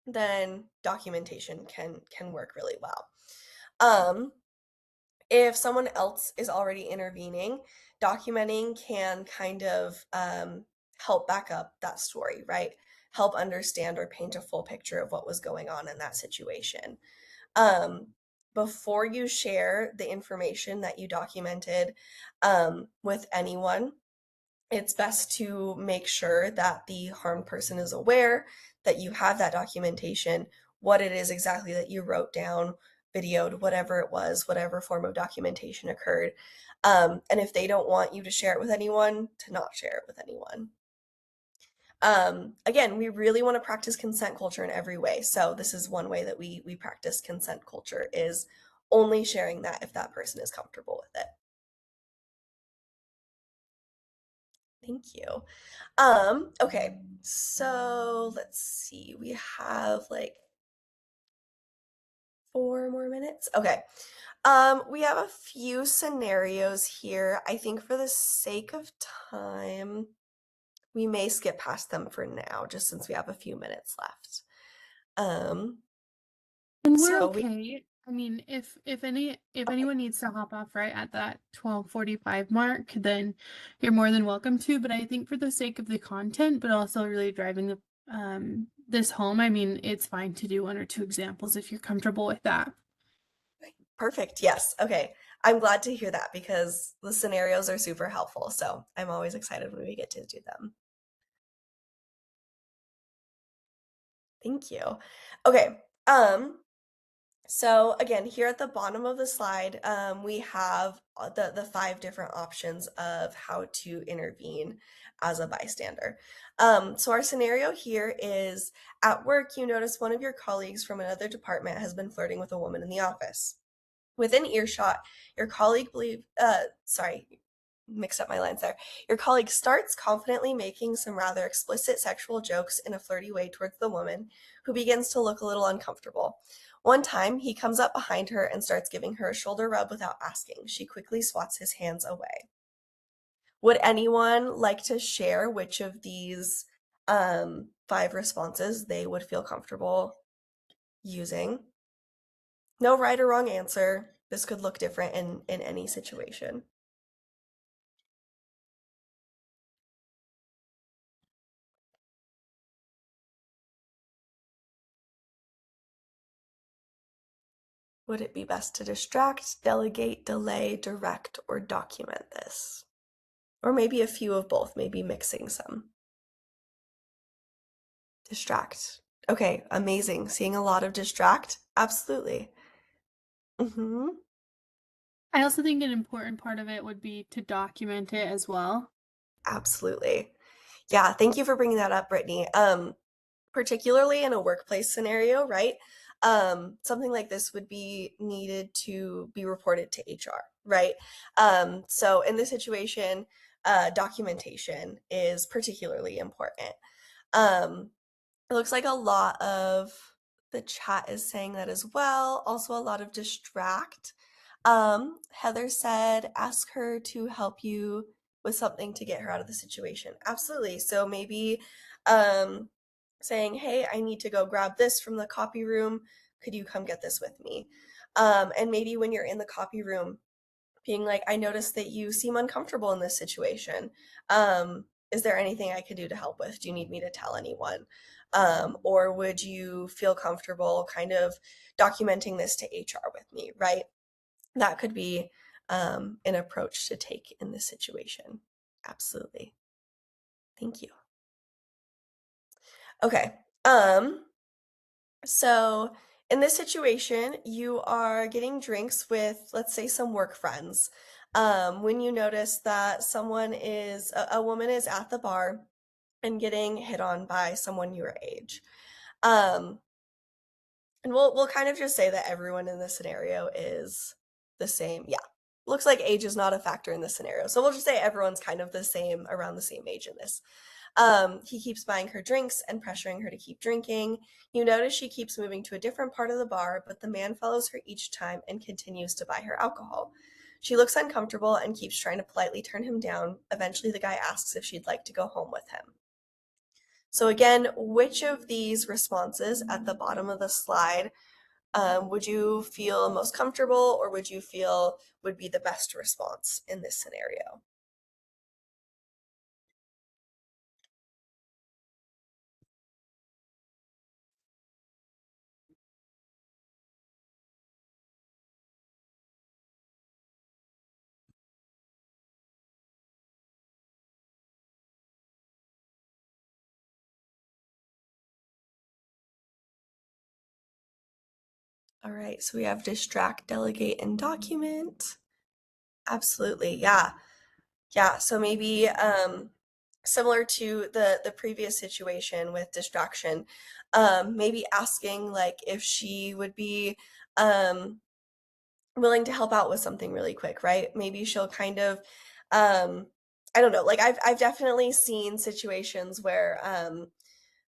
then documentation can work really well. If someone else is already intervening, documenting can kind of help back up that story, right? Help understand or paint a full picture of what was going on in that situation. Before you share the information that you documented with anyone, it's best to make sure that the harmed person is aware that you have that documentation, what it is exactly that you wrote down, videoed, whatever it was, whatever form of documentation occurred. And if they don't want you to share it with anyone, to not share it with anyone. Again, we really want to practice consent culture in every way. So this is one way that we practice consent culture, is only sharing that if that person is comfortable with it. Thank you. Okay, so let's see. We have like 4 more minutes. Okay. We have a few scenarios here. I think for the sake of time, we may skip past them for now, just since we have a few minutes left. Um, And we're so okay. I mean, if anyone needs to hop off right at that 12:45 mark, then you're more than welcome to. But I think for the sake of the content, but also really driving the this home, I mean, it's fine to do one or two examples if you're comfortable with that. perfect. Yes. Okay. I'm glad to hear that because the scenarios are super helpful. So I'm always excited when we get to do them. Thank you. Okay. So again, here at the bottom of the slide, we have the 5 different options of how to intervene as a bystander. So our scenario here is at work, you notice one of your colleagues from another department has been flirting with a woman in the office. Within earshot, your colleague mixed up my lines there. Your colleague starts confidently making some rather explicit sexual jokes in a flirty way towards the woman, who begins to look a little uncomfortable. One time, he comes up behind her and starts giving her a shoulder rub without asking. She quickly swats his hands away. Would anyone like to share which of these 5 responses they would feel comfortable using? No right or wrong answer. This could look different in any situation. Would it be best to distract, delegate, delay, direct, or document this? Or maybe a few of both, maybe mixing some. Distract. Okay, amazing. Seeing a lot of distract? Absolutely. Mm-hmm. I also think an important part of it would be to document it as well. Absolutely. Yeah, thank you for bringing that up, Brittany. Particularly in a workplace scenario, right? Something like this would be needed to be reported to HR, right? So in this situation, documentation is particularly important. It looks like a lot of the chat is saying that as well. Also, a lot of distract. Heather said, ask her to help you with something to get her out of the situation. Absolutely. So maybe saying, hey, I need to go grab this from the copy room. Could you come get this with me? And maybe when you're in the copy room, being like, I noticed that you seem uncomfortable in this situation. Is there anything I could do to help with? Do you need me to tell anyone? Or would you feel comfortable kind of documenting this to HR with me, right? That could be an approach to take in this situation. Absolutely. Thank you. Okay. So in this situation, you are getting drinks with, let's say, some work friends. When you notice that a woman is at the bar and getting hit on by someone your age. Um, and we'll kind of just say that everyone in this scenario is the same. Yeah. Looks like age is not a factor in this scenario. So we'll just say everyone's kind of the same, around the same age in this. He keeps buying her drinks and pressuring her to keep drinking. You notice she keeps moving to a different part of the bar, but the man follows her each time and continues to buy her alcohol. She looks uncomfortable and keeps trying to politely turn him down. Eventually, the guy asks if she'd like to go home with him. So again, which of these responses at the bottom of the slide would you feel most comfortable, or would you feel would be the best response in this scenario? All right, so we have distract, delegate, and document. Absolutely, yeah. Yeah, so maybe similar to the previous situation with distraction, maybe asking like if she would be willing to help out with something really quick, right? Maybe she'll kind of I don't know, like I've definitely seen situations where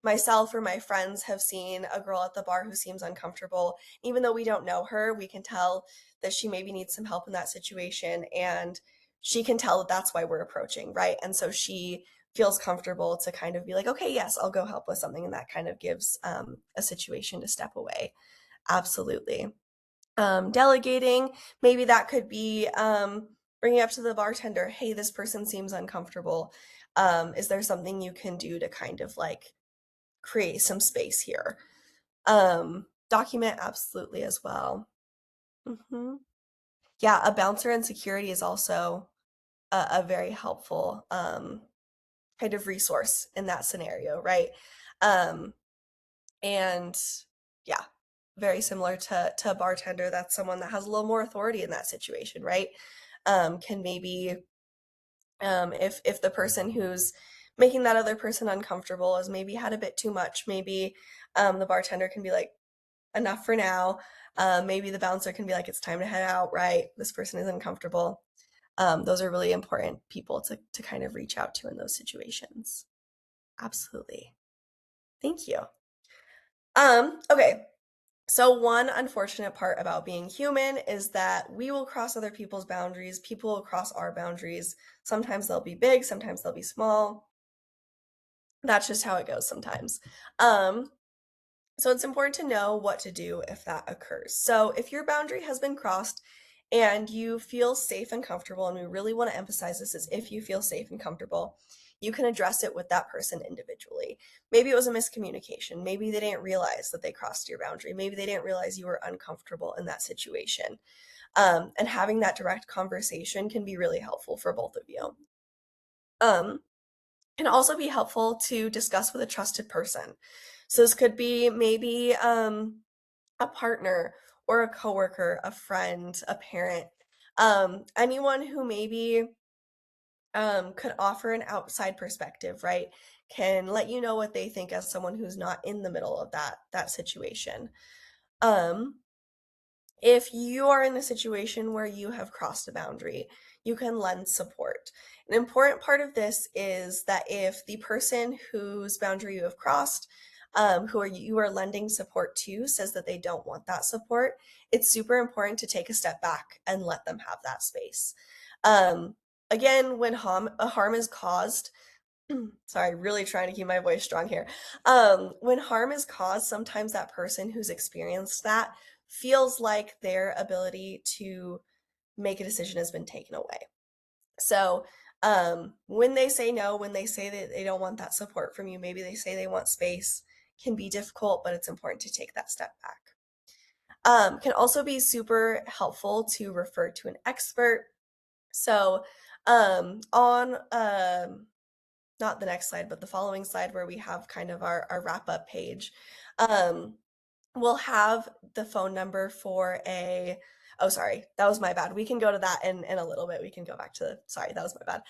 myself or my friends have seen a girl at the bar who seems uncomfortable. Even though we don't know her, we can tell that she maybe needs some help in that situation, and she can tell that that's why we're approaching, right? And so she feels comfortable to kind of be like, okay, yes, I'll go help with something. And that kind of gives a situation to step away. Absolutely. Delegating, maybe that could be bringing up to the bartender, hey, this person seems uncomfortable. Is there something you can do to kind of like create some space here? Document absolutely as well. Yeah, a bouncer in security is also a very helpful kind of resource in that scenario, right? And yeah, very similar to a bartender. That's someone that has a little more authority in that situation, right? Can maybe if the person who's making that other person uncomfortable has maybe had a bit too much, maybe the bartender can be like, enough for now. Maybe the bouncer can be like, it's time to head out, right? This person is uncomfortable. Those are really important people to kind of reach out to in those situations. Absolutely. Thank you. Okay. So one unfortunate part about being human is that we will cross other people's boundaries. People will cross our boundaries. Sometimes they'll be big, sometimes they'll be small. That's just how it goes sometimes. So it's important to know what to do if that occurs. So if your boundary has been crossed and you feel safe and comfortable, and we really want to emphasize this is if you feel safe and comfortable, you can address it with that person individually. Maybe it was a miscommunication. Maybe they didn't realize that they crossed your boundary. Maybe they didn't realize you were uncomfortable in that situation. And having that direct conversation can be really helpful for both of you. Can also be helpful to discuss with a trusted person. So this could be maybe a partner or a coworker, a friend, a parent, anyone who maybe could offer an outside perspective, right? Can let you know what they think as someone who's not in the middle of that situation. If you are in a situation where you have crossed a boundary, you can lend support. An important part of this is that if the person whose boundary you have crossed, you are lending support to, says that they don't want that support, it's super important to take a step back and let them have that space. Again, when harm is caused, sorry, really trying to keep my voice strong here. When harm is caused, sometimes that person who's experienced that feels like their ability to make a decision has been taken away. So when they say no, when they say that they don't want that support from you, maybe they say they want space, can be difficult, but it's important to take that step back. Can also be super helpful to refer to an expert. So on not the next slide, but the following slide where we have kind of our wrap up page, we'll have the phone number for oh, sorry, that was my bad. We can go to that in a little bit. We can go back to, sorry, that was my bad.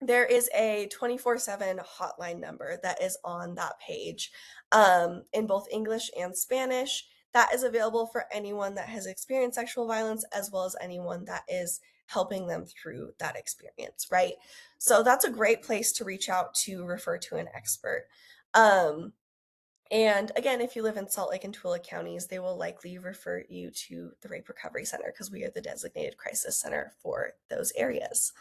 There is a 24/7 hotline number that is on that page in both English and Spanish. That is available for anyone that has experienced sexual violence as well as anyone that is helping them through that experience, right? So that's a great place to reach out to refer to an expert. And again, if you live in Salt Lake and Tooele counties, they will likely refer you to the Rape Recovery Center because we are the designated crisis center for those areas.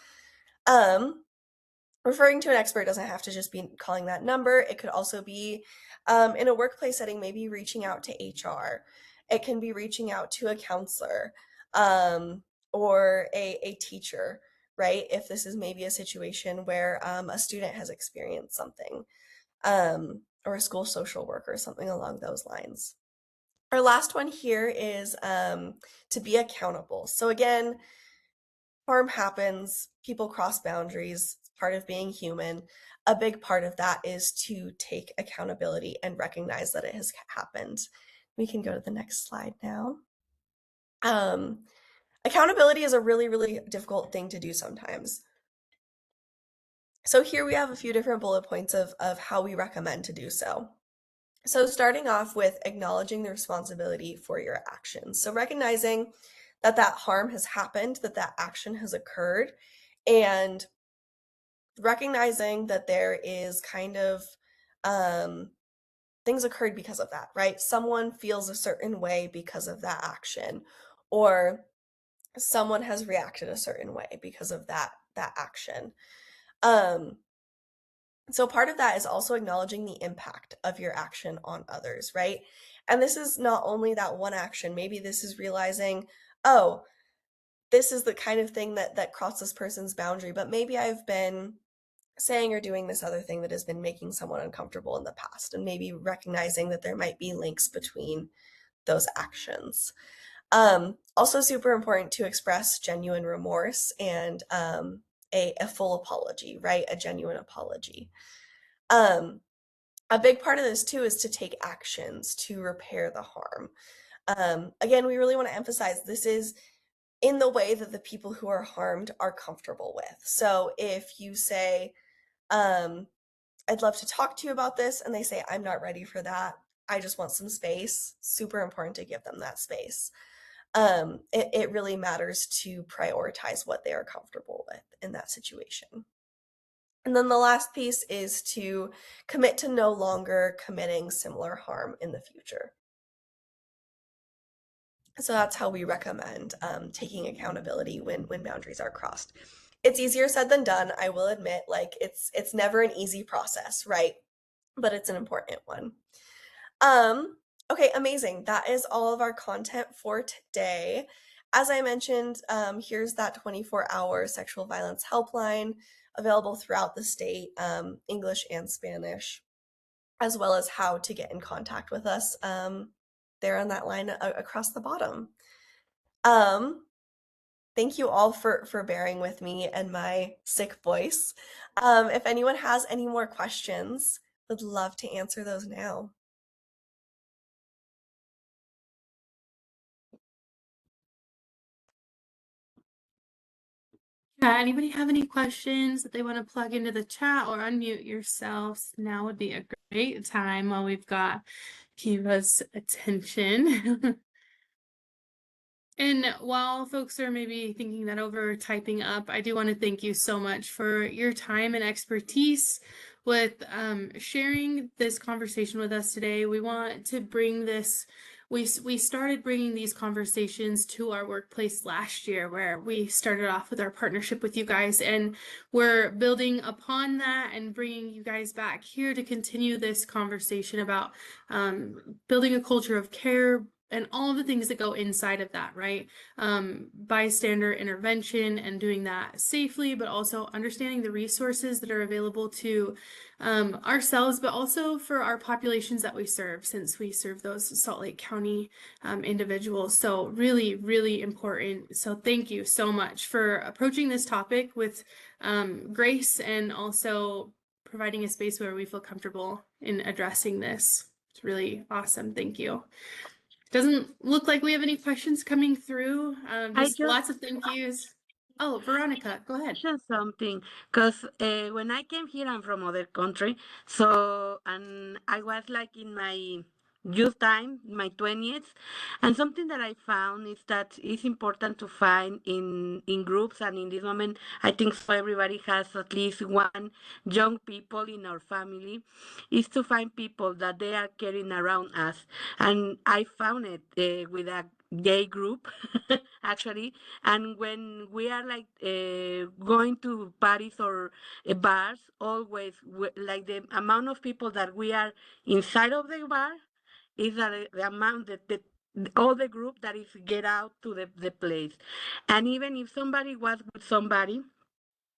Referring to an expert doesn't have to just be calling that number. It could also be in a workplace setting, maybe reaching out to HR. It can be reaching out to a counselor or a teacher, right? If this is maybe a situation where a student has experienced something, or a school social worker, something along those lines. Our last one here is to be accountable. So again, harm happens, people cross boundaries, it's part of being human. A big part of that is to take accountability and recognize that it has happened. We can go to the next slide now. Accountability is a really, really difficult thing to do sometimes. So here we have a few different bullet points of how we recommend to do so. So starting off with acknowledging the responsibility for your actions. So recognizing that that harm has happened, that that action has occurred, and recognizing that there is kind of things occurred because of that, right? Someone feels a certain way because of that action, or someone has reacted a certain way because of that action. Um, so part of that is also acknowledging the impact of your action on others, right? And this is not only that one action, maybe this is realizing, oh, this is the kind of thing that crossed this person's boundary, but maybe I've been saying or doing this other thing that has been making someone uncomfortable in the past, and maybe recognizing that there might be links between those actions. Also super important to express genuine remorse and a full apology, right? A genuine apology. Um, a big part of this too is to take actions to repair the harm. Again, we really want to emphasize this is in the way that the people who are harmed are comfortable with. So if you say, I'd love to talk to you about this, and they say, I'm not ready for that, I just want some space, super important to give them that space. It really matters to prioritize what they are comfortable with in that situation. And then the last piece is to commit to no longer committing similar harm in the future. So that's how we recommend taking accountability when boundaries are crossed. It's easier said than done, I will admit. Like it's never an easy process, right? But it's an important one. Okay, amazing. That is all of our content for today. As I mentioned, here's that 24-hour sexual violence helpline available throughout the state, English and Spanish, as well as how to get in contact with us there on that line across the bottom. Thank you all for bearing with me and my sick voice. If anyone has any more questions, would love to answer those now. Yeah, anybody have any questions that they want to plug into the chat or unmute yourselves? Now would be a great time while we've got Kiva's attention. And while folks are maybe thinking that over or typing up, I do want to thank you so much for your time and expertise with sharing this conversation with us today. We want to bring this, we started bringing these conversations to our workplace last year, where we started off with our partnership with you guys, and we're building upon that and bringing you guys back here to continue this conversation about building a culture of care and all of the things that go inside of that, right? Bystander intervention and doing that safely, but also understanding the resources that are available to ourselves, but also for our populations that we serve, since we serve those Salt Lake County individuals. So really, really important. So thank you so much for approaching this topic with grace, and also providing a space where we feel comfortable in addressing this. It's really awesome. Thank you. Doesn't look like we have any questions coming through. I Just just lots of thank yous. Oh, Veronica, go ahead. mention something because when I came here, I'm from other country, so and I was like in my youth time, my 20s, and something that I found is that it's important to find in groups, and in this moment, I think so everybody has at least one young people in our family, is to find people that they are carrying around us, and I found it with a gay group actually, and when we are like going to parties or bars, always like the amount of people that we are inside of the bar is the amount that all the group that is get out to the place. And even if somebody was with somebody,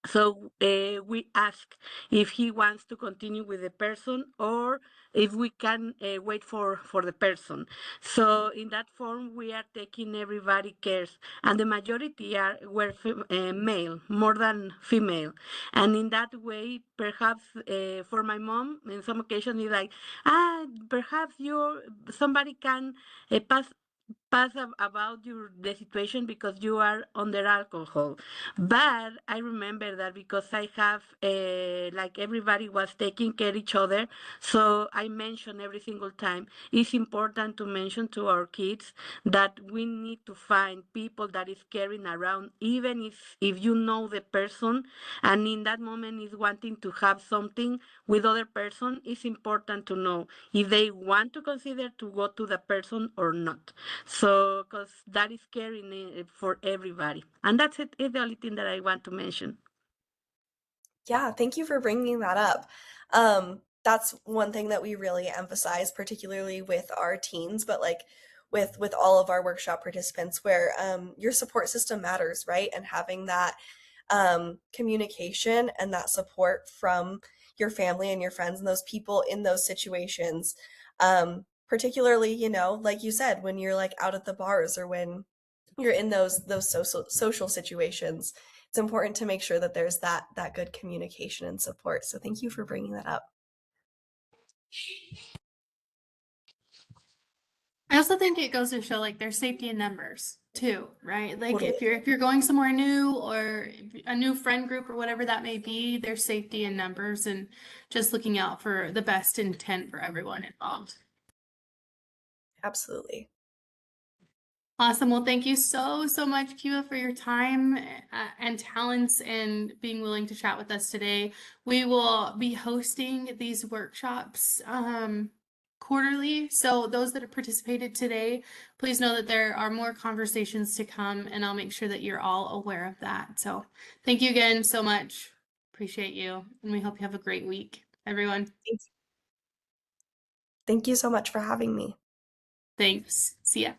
so we ask if he wants to continue with the person or if we can wait for the person. So in that form, we are taking everybody cares, and the majority were male, more than female. And in that way, perhaps for my mom, in some occasions, it's like, perhaps somebody can pass about the situation because you are under alcohol. But I remember that because I have like everybody was taking care of each other, so I mention every single time it's important to mention to our kids that we need to find people that is caring around, even if you know the person, and in that moment is wanting to have something with other person. It's important to know if they want to consider to go to the person or not. So, because that is caring for everybody. And that's it, is the only thing that I want to mention. Yeah, thank you for bringing that up. That's one thing that we really emphasize, particularly with our teens, but like with all of our workshop participants, where your support system matters, right? And having that communication and that support from your family and your friends and those people in those situations, particularly, you know, like you said, when you're like out at the bars or when you're in those social situations, it's important to make sure that there's that good communication and support. So thank you for bringing that up. I also think it goes to show like there's safety in numbers too, right? Like Totally. if you're going somewhere new or a new friend group or whatever that may be, there's safety in numbers and just looking out for the best intent for everyone involved. Absolutely. Awesome. Well, thank you so much, Kiva, for your time and talents and being willing to chat with us today. We will be hosting these workshops quarterly. So those that have participated today, please know that there are more conversations to come, and I'll make sure that you're all aware of that. So thank you again so much. Appreciate you, and we hope you have a great week, everyone. Thank you so much for having me. Thanks. See ya.